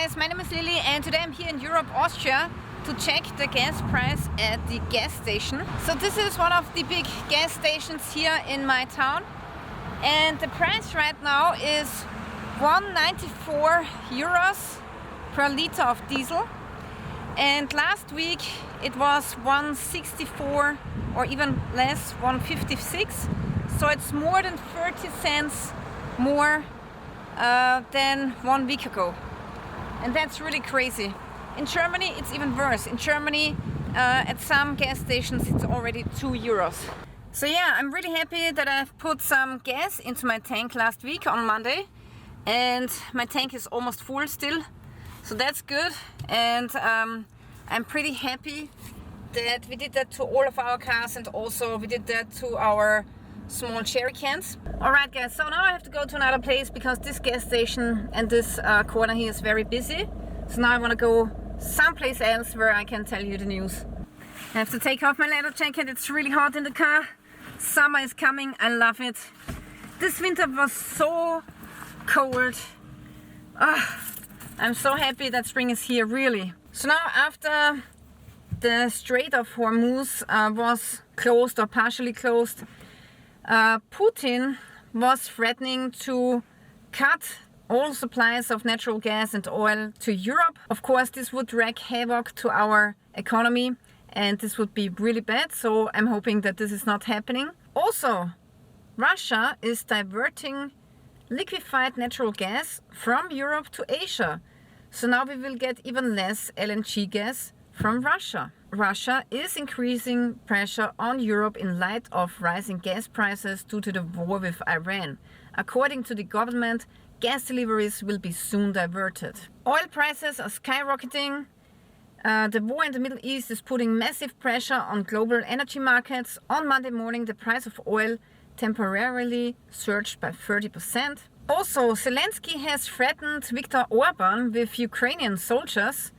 guys, my name is Lilly and today I'm here in Europe, Austria to check the gas price at the gas station. So this is one of the big gas stations here in my town and the price right now is 194 euros per liter of diesel, and last week it was 164 or even less, 156, so it's more than 30 cents more than 1 week ago, and that's really crazy. In Germany it's even worse. In Germany at some gas stations it's already 2 euros. So yeah, I'm really happy that I've put some gas into my tank last week on Monday, and my tank is almost full still, so that's good. And I'm pretty happy that we did that to all of our cars, and also we did that to our small cherry cans. Alright guys, so now I have to go to another place because this gas station and this corner here is very busy. So now I want to go someplace else where I can tell you the news. I have to take off my leather jacket, it's really hot in the car. Summer is coming, I love it. This winter was so cold. I'm so happy that spring is here, really. So now after the Strait of Hormuz was closed or partially closed, Putin was threatening to cut all supplies of natural gas and oil to Europe. Of course, this would wreak havoc to our economy and this would be really bad, so I'm hoping that this is not happening. Also, Russia is diverting liquefied natural gas from Europe to Asia. So now we will get even less LNG gas from Russia. Russia is increasing pressure on Europe in light of rising gas prices due to the war with Iran. According to the government, gas deliveries will be soon diverted. Oil prices are skyrocketing. The war in the Middle East is putting massive pressure on global energy markets. On Monday morning, the price of oil temporarily surged by 30%. Also, Zelensky has threatened Viktor Orban with Ukrainian soldiers.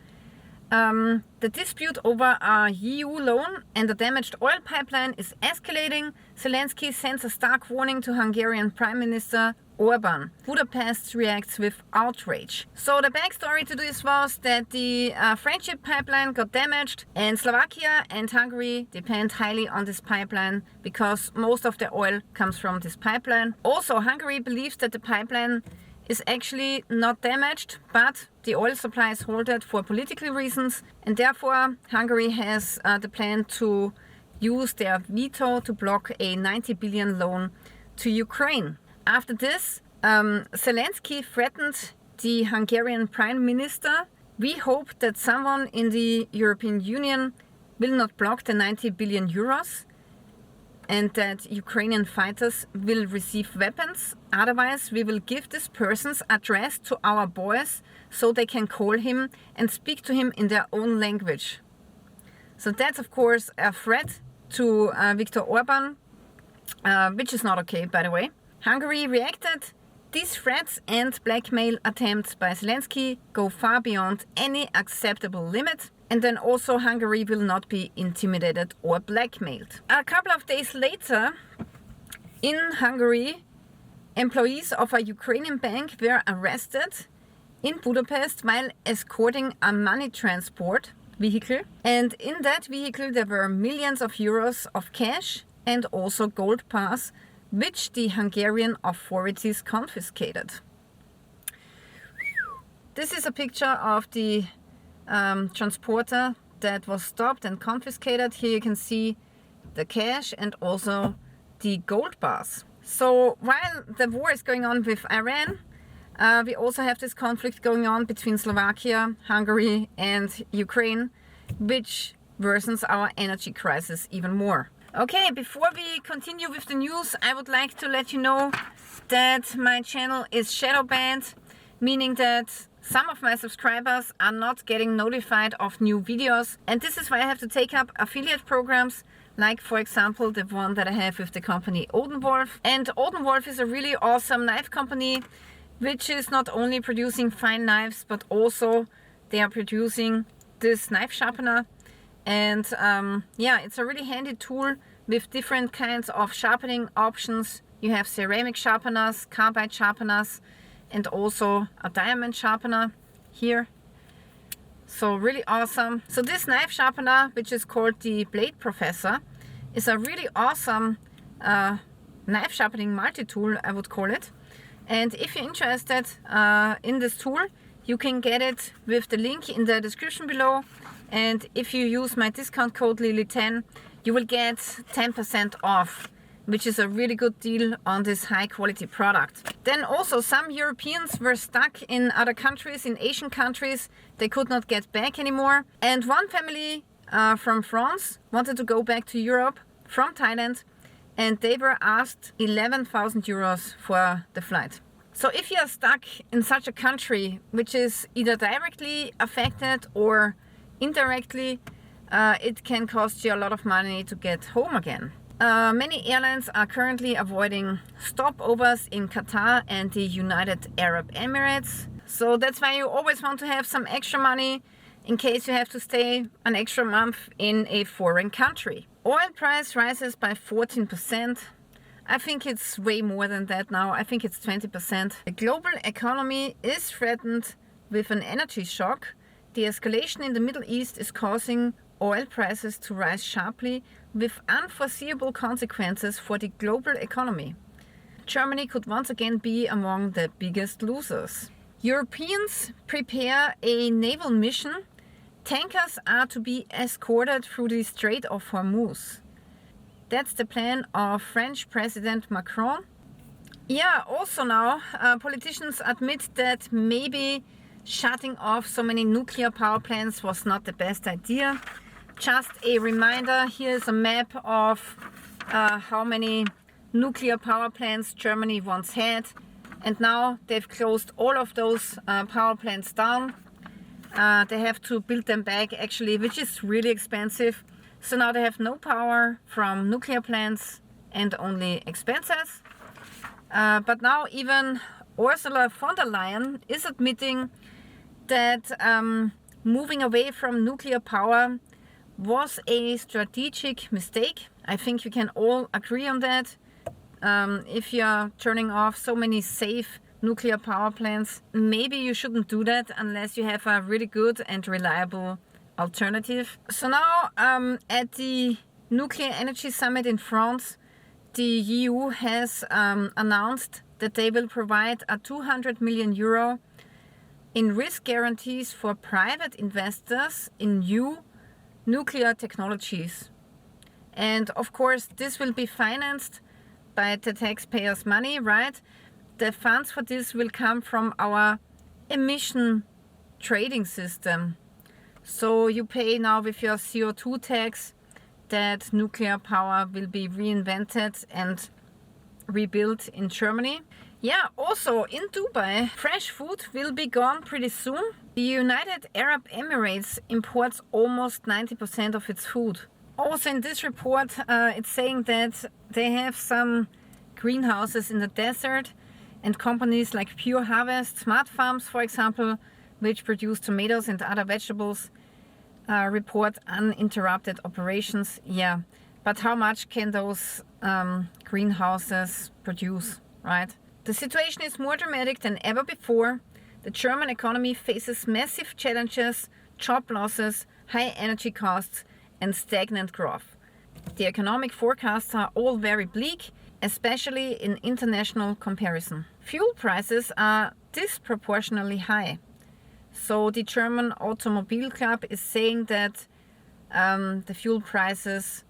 The dispute over a EU loan and the damaged oil pipeline is escalating. Zelensky sends a stark warning to Hungarian Prime Minister Orban. Budapest reacts with outrage. So the backstory to this was that the friendship pipeline got damaged, and Slovakia and Hungary depend highly on this pipeline because most of the oil comes from this pipeline. Also, Hungary believes that the pipeline is actually not damaged, but the oil supply is halted for political reasons, and therefore Hungary has the plan to use their veto to block a 90 billion loan to Ukraine. After this, Zelensky threatened the Hungarian Prime Minister. We hope that someone in the European Union will not block the 90 billion euros and that Ukrainian fighters will receive weapons. Otherwise, we will give this person's address to our boys so they can call him and speak to him in their own language. So that's of course a threat to Viktor Orban, which is not okay, by the way. Hungary reacted. These threats and blackmail attempts by Zelensky go far beyond any acceptable limit. And then also Hungary will not be intimidated or blackmailed. A couple of days later, in Hungary, employees of a Ukrainian bank were arrested in Budapest while escorting a money transport vehicle. And in that vehicle there were millions of euros of cash and also gold bars, which the Hungarian authorities confiscated. This is a picture of the transporter that was stopped and confiscated. Here you can see the cash and also the gold bars. So while the war is going on with Iran, we also have this conflict going on between Slovakia, Hungary and Ukraine, which worsens our energy crisis even more. Okay, before we continue with the news, I would like to let you know that my channel is shadow banned, meaning that some of my subscribers are not getting notified of new videos, and this is why I have to take up affiliate programs, like for example the one that I have with the company Odenwolf. And Odenwolf is a really awesome knife company, which is not only producing fine knives, but also they are producing this knife sharpener. And yeah, it's a really handy tool with different kinds of sharpening options. You have ceramic sharpeners, carbide sharpeners, and also a diamond sharpener. here. So really awesome. So this knife sharpener, which is called the Blade Professor, is a really awesome knife sharpening multi-tool, I would call it. And if you're interested in this tool, you can get it with the link in the description below. And if you use my discount code Lilly10, you will get 10% off, which is a really good deal on this high quality product. Then also some Europeans were stuck in other countries, in Asian countries. They could not get back anymore. And one family from France wanted to go back to Europe from Thailand, and they were asked 11,000 euros for the flight. So if you are stuck in such a country which is either directly affected or indirectly, it can cost you a lot of money to get home again. Many airlines are currently avoiding stopovers in Qatar and the United Arab Emirates. So that's why you always want to have some extra money in case you have to stay an extra month in a foreign country. Oil price rises by 14%. I think it's way more than that now. I think it's 20%. The global economy is threatened with an energy shock. The escalation in the Middle East is causing oil prices to rise sharply with unforeseeable consequences for the global economy. Germany could once again be among the biggest losers. Europeans prepare a naval mission. Tankers are to be escorted through the Strait of Hormuz. That's the plan of French President Macron. Yeah, also now politicians admit that maybe shutting off so many nuclear power plants was not the best idea. Just a reminder, here's a map of how many nuclear power plants Germany once had. And now they've closed all of those power plants down. They have to build them back actually, which is really expensive. So now they have no power from nuclear plants and only expenses. But now even Ursula von der Leyen is admitting that moving away from nuclear power was a strategic mistake. I think we can all agree on that. If you're turning off so many safe nuclear power plants, maybe you shouldn't do that unless you have a really good and reliable alternative. So now at the Nuclear Energy Summit in France, the EU has announced that they will provide a 200 million euro in risk guarantees for private investors in new nuclear technologies. And of course, this will be financed by the taxpayers' money, right? The funds for this will come from our emission trading system. So you pay now with your CO2 tax that nuclear power will be reinvented and rebuilt in Germany. Yeah, also in Dubai, fresh food will be gone pretty soon. The United Arab Emirates imports almost 90% of its food. Also in this report, it's saying that they have some greenhouses in the desert, and companies like Pure Harvest, Smart Farms, for example, which produce tomatoes and other vegetables, report uninterrupted operations. Yeah, but how much can those greenhouses produce, right? The situation is more dramatic than ever before. The German economy faces massive challenges, job losses, high energy costs, and stagnant growth. The economic forecasts are all very bleak, especially in international comparison. Fuel prices are disproportionately high. So the German Automobile Club is saying that the fuel prices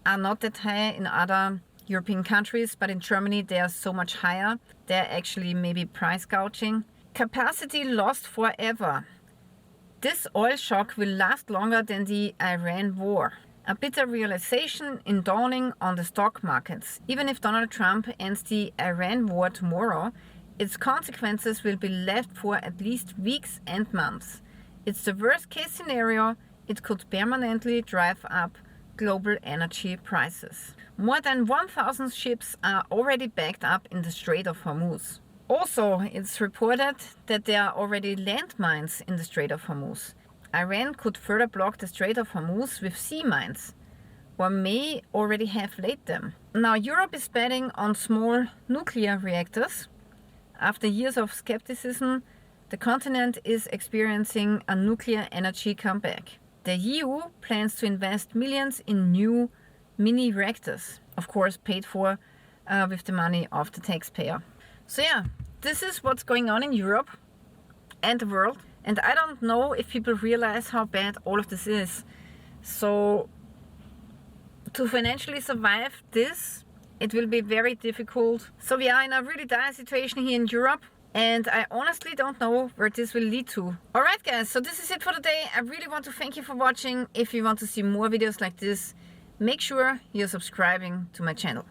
are not that high in other European countries, but in Germany they are so much higher. They're actually maybe price gouging. Capacity lost forever. This oil shock will last longer than the Iran war. A bitter realization in dawning on the stock markets. Even if Donald Trump ends the Iran war tomorrow, its consequences will be left for at least weeks and months. It's the worst case scenario. It could permanently drive up global energy prices. More than 1,000 ships are already backed up in the Strait of Hormuz. Also, it's reported that there are already landmines in the Strait of Hormuz. Iran could further block the Strait of Hormuz with sea mines, or may already have laid them. Now, Europe is betting on small nuclear reactors. After years of skepticism, The continent is experiencing a nuclear energy comeback. The EU plans to invest millions in new mini reactors, of course paid for with the money of the taxpayer. So yeah, this is what's going on in Europe and the world. And I don't know if people realize how bad all of this is. So to financially survive this, it will be very difficult. So we are in a really dire situation here in Europe. And I honestly don't know where this will lead to. Alright guys, so this is it for today. I really want to thank you for watching. If you want to see more videos like this, make sure you're subscribing to my channel.